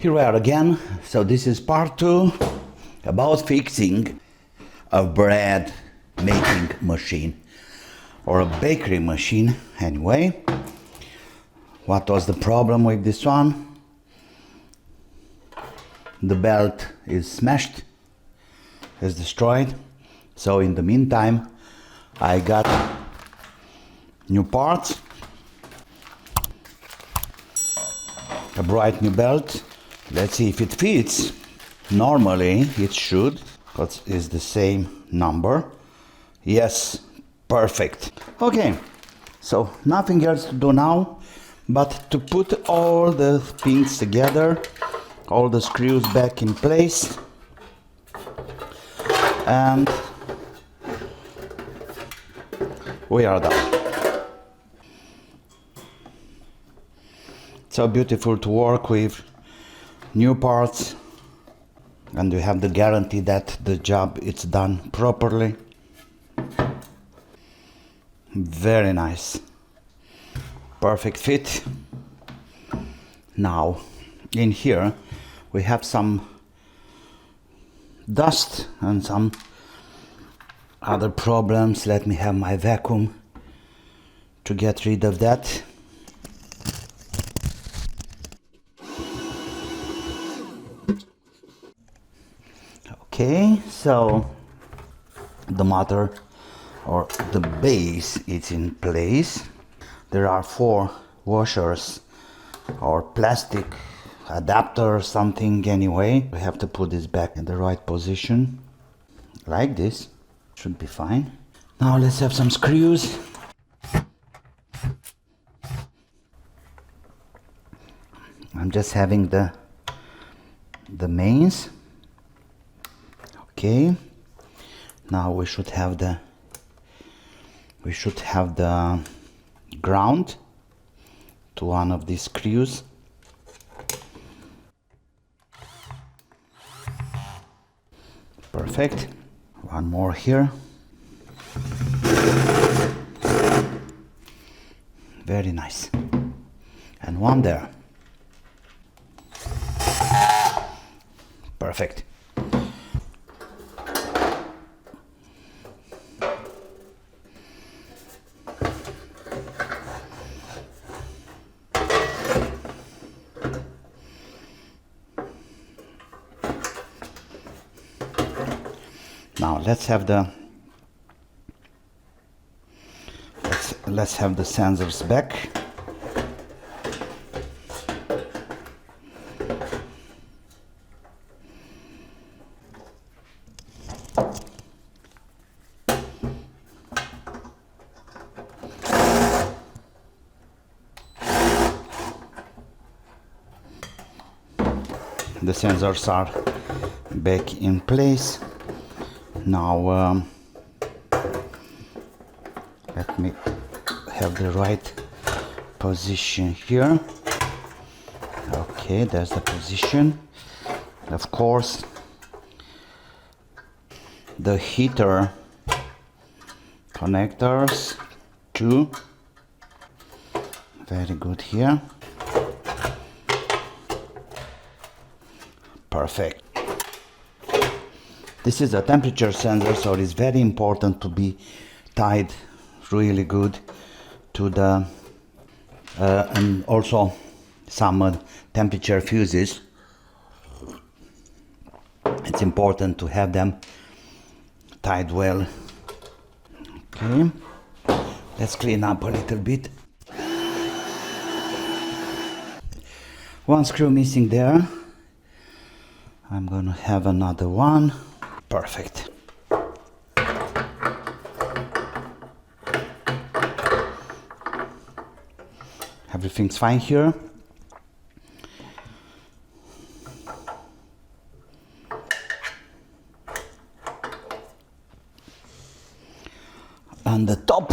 Here we are again. So this is part 2 about fixing a bread making machine or a bakery machine. Anyway, what was the problem with this one? The belt is smashed, is destroyed. So in the meantime, I got new parts, a bright new belt. Let's see if it fits. Normally it should, because it's the same number. Yes, perfect. Okay, so nothing else to do now but to put all the things together, all the screws back in place, and we are done. It's so beautiful to work with new parts, and you have the guarantee that the job is done properly. Very nice, perfect fit. Now in here we have some dust and some other problems. Let me have my vacuum to get rid of that. Okay, so the motor or the base is in place. There are 4 washers or plastic adapter or something. Anyway, we have to put this back in the right position like this. Should be fine. Now let's have some screws. I'm just having the mains. Okay, now we should have the ground to one of these screws. Perfect. One more here. Very nice. And one there. Perfect. Now let's have the sensors back. The sensors are back in place. Now let me have the right position here. Okay, there's the position. Of course, the heater connectors, 2. Very good here. Perfect. This is a temperature sensor, so it's very important to be tied really good to the and also some temperature fuses. It's important to have them tied well. Okay, let's clean up a little bit. One screw missing there. I'm gonna have another one. Perfect. Everything's fine here. On the top,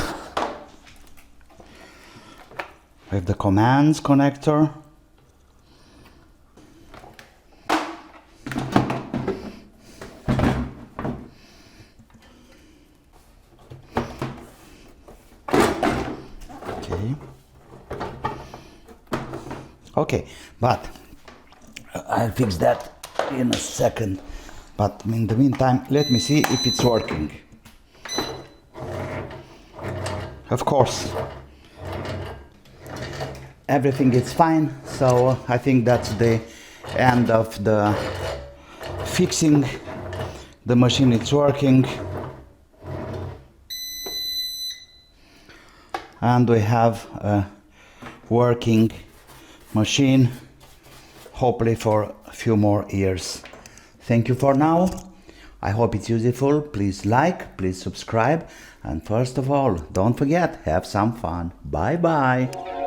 we have the commands connector. Okay, but I'll fix that in a second. But in the meantime, let me see if it's working. Of course, everything is fine, so I think that's the end of the fixing. The machine is working, and we have a working machine, hopefully for a few more years. Thank you for now. I hope it's useful. Please like, please subscribe, and first of all, don't forget, have some fun. Bye bye.